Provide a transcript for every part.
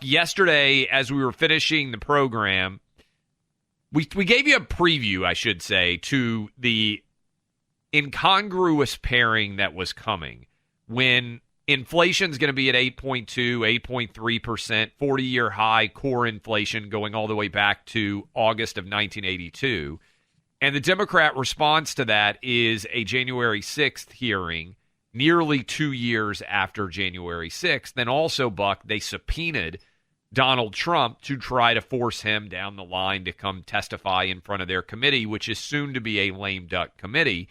yesterday as we were finishing the program, we gave you a preview, I should say, to the incongruous pairing that was coming when inflation's going to be at 8.2, 8.3%, 40-year high core inflation going all the way back to August of 1982. And the Democrat response to that is a January 6th hearing, nearly 2 years after January 6th. Then also, Buck, they subpoenaed Donald Trump to try to force him down the line to come testify in front of their committee, which is soon to be a lame duck committee,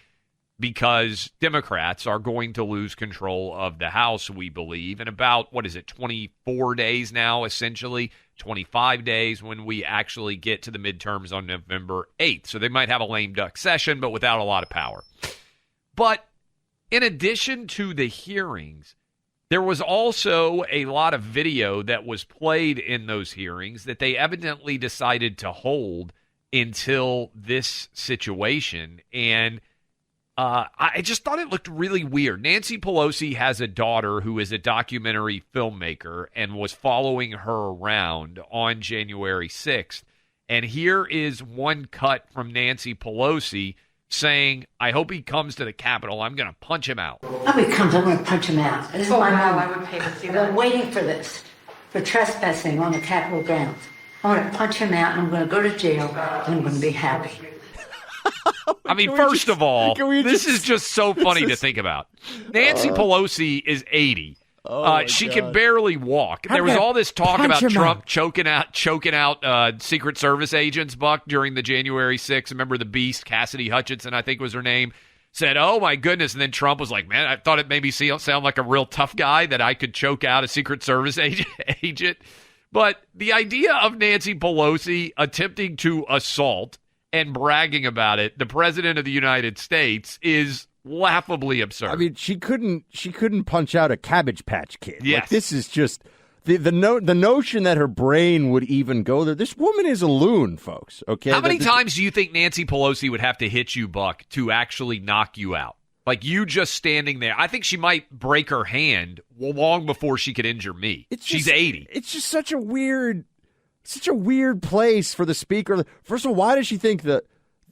because Democrats are going to lose control of the House, we believe, in about, 24 days now, essentially, 25 days when we actually get to the midterms on November 8th. So they might have a lame duck session, but without a lot of power. But in addition to the hearings, there was also a lot of video that was played in those hearings that they evidently decided to hold until this situation. And I just thought it looked really weird. Nancy Pelosi has a daughter who is a documentary filmmaker and was following her around on January 6th. And here is one cut from Nancy Pelosi saying, I hope he comes to the Capitol. I'm going to punch him out. I hope he comes. I'm going to punch him out. This is my moment. I would pay to see I've that. been waiting for this, for trespassing on the Capitol grounds. I'm going to punch him out, and I'm going to go to jail, and I'm going to be happy. I mean, first of all, this is just so funny to think about. Nancy Pelosi is 80. She can barely walk. There was all this talk about Trump choking out Secret Service agents, Buck, during the January 6th. Remember the Beast, Cassidy Hutchinson, I think was her name, said, oh, my goodness. And then Trump was like, man, I thought it made me sound like a real tough guy that I could choke out a Secret Service agent. But the idea of Nancy Pelosi attempting to assault and bragging about it, the president of the United States, is laughably absurd. I mean, she couldn't punch out a Cabbage Patch Kid. Yes. Like, this is just the notion that her brain would even go there. This woman is a loon, folks. Okay. How many times do you think Nancy Pelosi would have to hit you, Buck, to actually knock you out? Like you just standing there. I think she might break her hand long before she could injure me. She's 80. It's just such a weird place for the speaker. First of all, why does she think that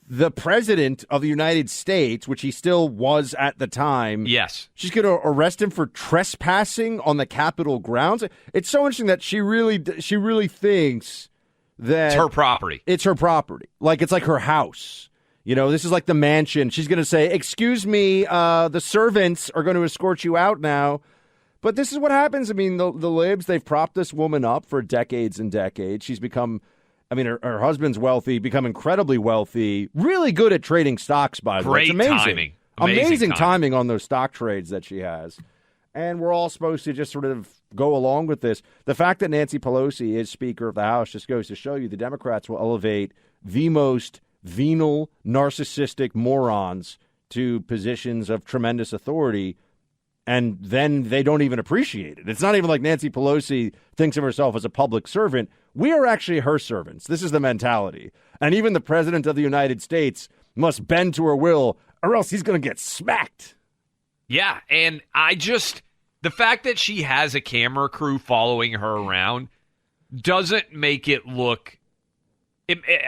the president of the United States, which he still was at the time, yes, she's going to arrest him for trespassing on the Capitol grounds? It's so interesting that she really thinks that it's her property. It's her property. Like it's like her house. You know, this is like the mansion. She's going to say, excuse me, the servants are going to escort you out now. But this is what happens. I mean, the libs, they've propped this woman up for decades and decades. She's become, I mean, her husband's wealthy, become incredibly wealthy, really good at trading stocks, by the way. It's amazing. Timing. Amazing timing on those stock trades that she has. And we're all supposed to just sort of go along with this. The fact that Nancy Pelosi is Speaker of the House just goes to show you the Democrats will elevate the most venal, narcissistic morons to positions of tremendous authority, and then they don't even appreciate it. It's not even like Nancy Pelosi thinks of herself as a public servant. We are actually her servants. This is the mentality. And even the President of the United States must bend to her will, or else he's going to get smacked. Yeah, and the fact that she has a camera crew following her around doesn't make it look,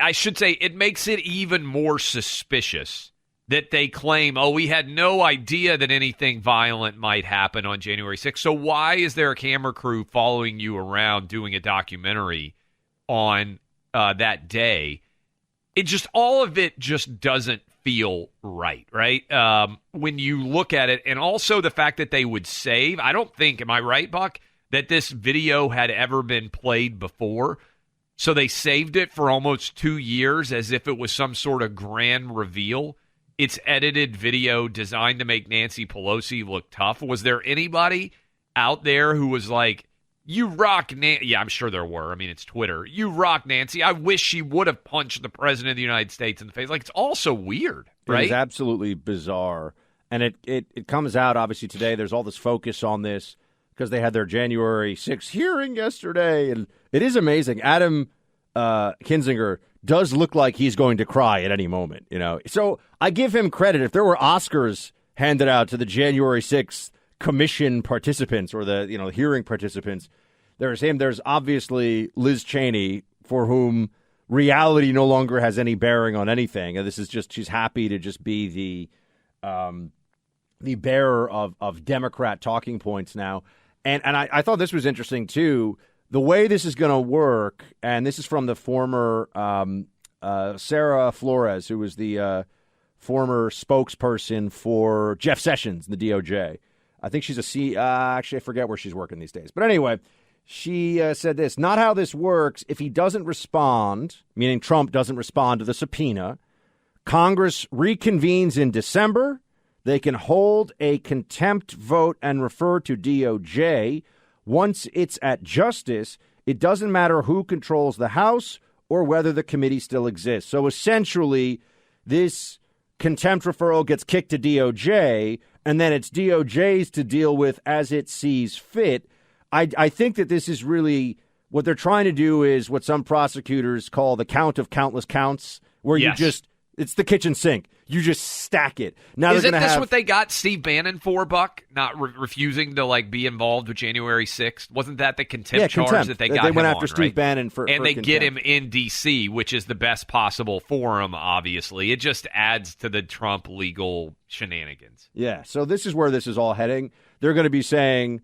I should say, it makes it even more suspicious that they claim, oh, we had no idea that anything violent might happen on January 6th. So why is there a camera crew following you around doing a documentary on that day? All of it just doesn't feel right? When you look at it, and also the fact that they would save, I don't think, am I right, Buck, that this video had ever been played before? So they saved it for almost 2 years as if it was some sort of grand reveal. It's edited video designed to make Nancy Pelosi look tough. Was there anybody out there who was like, you rock Nancy? Yeah, I'm sure there were. I mean, it's Twitter. You rock Nancy. I wish she would have punched the president of the United States in the face. Like, it's all so weird, right? It is absolutely bizarre. And it comes out, obviously, today. There's all this focus on this because they had their January 6th hearing yesterday. And it is amazing. Adam Kinzinger does look like he's going to cry at any moment, you know. So I give him credit. If there were Oscars handed out to the January 6th commission participants or the hearing participants, There's him. There's obviously Liz Cheney, for whom reality no longer has any bearing on anything. And this is just, she's happy to just be the bearer of Democrat talking points now. And I thought this was interesting, too. The way this is going to work, and this is from the former Sarah Flores, who was the former spokesperson for Jeff Sessions in the DOJ. I think she's actually, I forget where she's working these days. But anyway, she said this: not how this works. If he doesn't respond, meaning Trump doesn't respond to the subpoena, Congress reconvenes in December. They can hold a contempt vote and refer to DOJ. Once it's at justice, it doesn't matter who controls the House or whether the committee still exists. So essentially, this contempt referral gets kicked to DOJ, and then it's DOJ's to deal with as it sees fit. I think that this is really what they're trying to do is what some prosecutors call the count of countless counts, where you just, it's the kitchen sink. You just stack it. Now Isn't this what they got Steve Bannon for, Buck? Not refusing to be involved with January 6th? Wasn't that the contempt charge that they got him on? They went after Steve Bannon for and they contempt. get him in D.C., which is the best possible forum, obviously. It just adds to the Trump legal shenanigans. Yeah, so this is where this is all heading. They're going to be saying,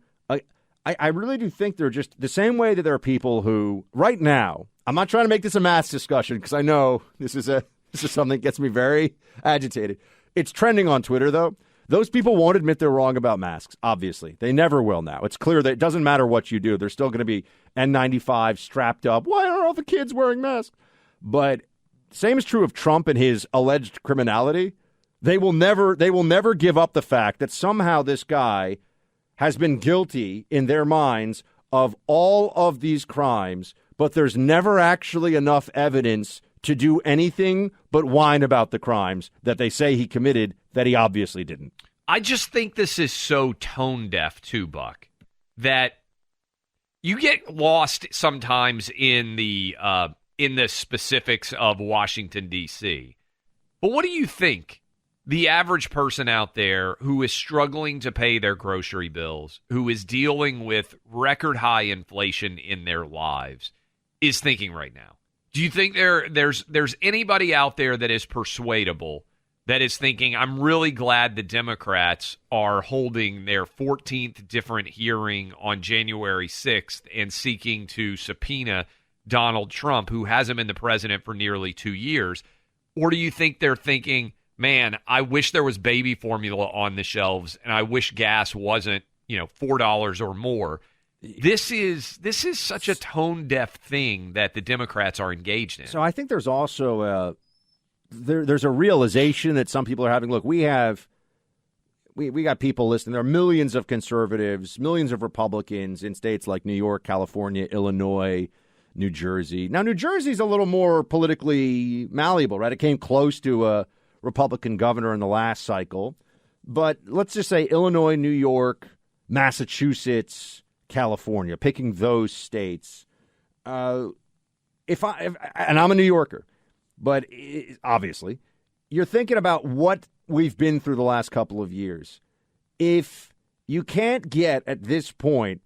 I really do think they're just the same way that there are people who, right now, I'm not trying to make this a mass discussion because I know this is something that gets me very agitated. It's trending on Twitter, though. Those people won't admit they're wrong about masks, obviously. They never will now. It's clear that it doesn't matter what you do. They're still going to be N95 strapped up. Why are all the kids wearing masks? But same is true of Trump and his alleged criminality. They will never give up the fact that somehow this guy has been guilty in their minds of all of these crimes, but there's never actually enough evidence to do anything but whine about the crimes that they say he committed that he obviously didn't. I just think this is so tone deaf too, Buck, that you get lost sometimes in the specifics of Washington, D.C. But what do you think the average person out there who is struggling to pay their grocery bills, who is dealing with record high inflation in their lives, is thinking right now? Do you think there's anybody out there that is persuadable, that is thinking, I'm really glad the Democrats are holding their 14th different hearing on January 6th and seeking to subpoena Donald Trump, who hasn't been the president for nearly 2 years? Or do you think they're thinking, man, I wish there was baby formula on the shelves and I wish gas wasn't, $4 or more? This is such a tone-deaf thing that the Democrats are engaged in. So I think there's also there's a realization that some people are having. Look, we got people listening. There are millions of conservatives, millions of Republicans in states like New York, California, Illinois, New Jersey. Now, New Jersey's a little more politically malleable, right? It came close to a Republican governor in the last cycle. But let's just say Illinois, New York, Massachusetts, California, picking those states. And I'm a New Yorker, but obviously, you're thinking about what we've been through the last couple of years. If you can't get at this point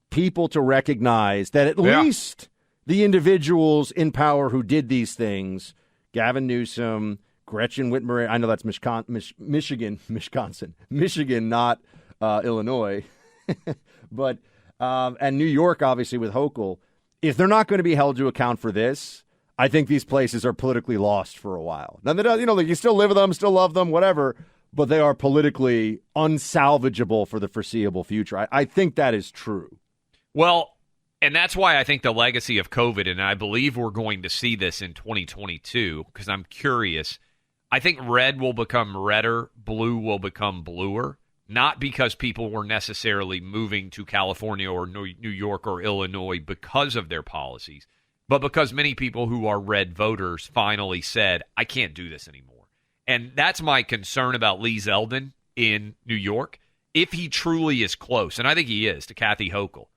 people to recognize that at least the individuals in power who did these things, Gavin Newsom, Gretchen Whitmer, I know that's Michigan, not Illinois, but and New York, obviously, with Hochul, if they're not going to be held to account for this, I think these places are politically lost for a while. Now, you still live with them, still love them, whatever, but they are politically unsalvageable for the foreseeable future. I think that is true. Well, and that's why I think the legacy of COVID, and I believe we're going to see this in 2022, because I'm curious, I think red will become redder, blue will become bluer. Not because people were necessarily moving to California or New York or Illinois because of their policies, but because many people who are red voters finally said, I can't do this anymore. And that's my concern about Lee Zeldin in New York. If he truly is close, and I think he is, to Kathy Hochul,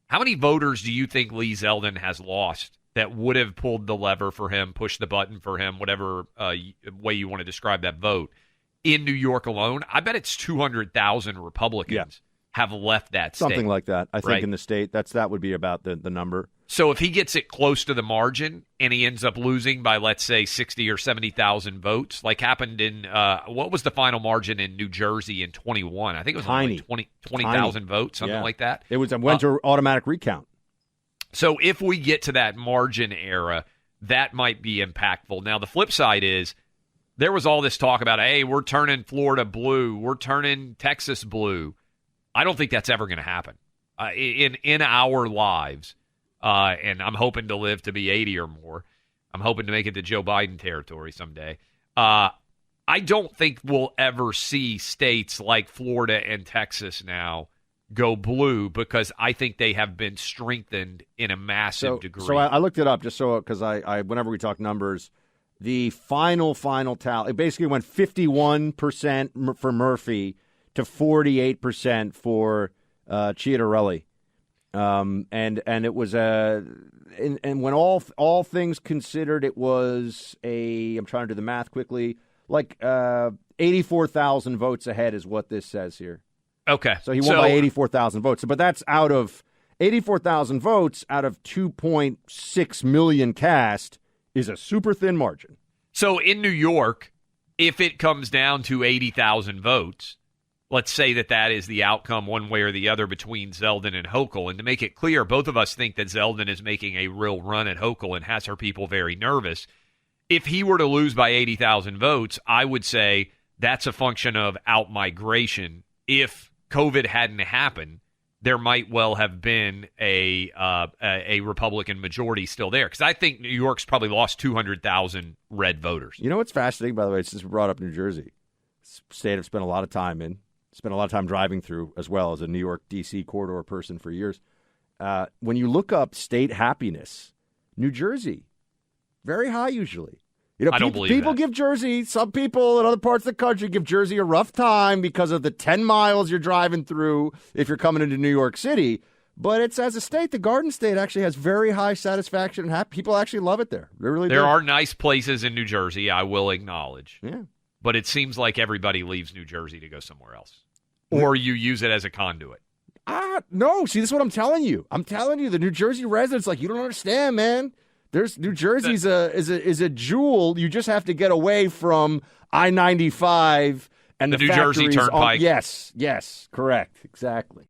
how many voters do you think Lee Zeldin has lost that would have pulled the lever for him, pushed the button for him, whatever way you want to describe that vote? In New York alone, I bet it's 200,000 Republicans have left that state. Something like that. I think right? in the state, that would be about the number. So if he gets it close to the margin and he ends up losing by, let's say, 60 or 70,000 votes, like happened in what was the final margin in New Jersey in 21? I think it was Tiny. like 20,000 votes, something like that. It went to automatic recount. So if we get to that margin era, that might be impactful. Now, the flip side is there was all this talk about, hey, we're turning Florida blue, we're turning Texas blue. I don't think that's ever going to happen in our lives. And I'm hoping to live to be 80 or more. I'm hoping to make it to Joe Biden territory someday. I don't think we'll ever see states like Florida and Texas now go blue because I think they have been strengthened in a massive degree. So I looked it up just so because I whenever we talk numbers, the final tally, it basically went 51% for Murphy to 48% for Chiatarelli. And it was and when all things considered, it was I'm trying to do the math quickly, like 84,000 votes ahead is what this says here. Okay. So he won by 84,000 votes. But that's out of 84,000 votes out of 2.6 million cast is a super thin margin. So in New York, if it comes down to 80,000 votes, let's say that is the outcome one way or the other between Zeldin and Hochul. And to make it clear, both of us think that Zeldin is making a real run at Hochul and has her people very nervous. If he were to lose by 80,000 votes, I would say that's a function of out-migration. If COVID hadn't happened, there might well have been a Republican majority still there. Because I think New York's probably lost 200,000 red voters. You know what's fascinating, by the way, since we brought up New Jersey, state I've spent a lot of time in. Spent a lot of time driving through as well as a New York, D.C. corridor person for years. When you look up state happiness, New Jersey, very high usually. You know, I don't believe people that. give Jersey, some people in other parts of the country give Jersey a rough time because of the 10 miles you're driving through if you're coming into New York City. But it's as a state, the Garden State actually has very high satisfaction and people actually love it there. They really do. There are nice places in New Jersey, I will acknowledge. Yeah. But it seems like everybody leaves New Jersey to go somewhere else. Or you use it as a conduit. No. See, this is what I'm telling you. I'm telling you, the New Jersey residents, like, you don't understand, man. New Jersey's is a jewel. You just have to get away from I-95 and the New Jersey factories Turnpike. Yes, correct, exactly.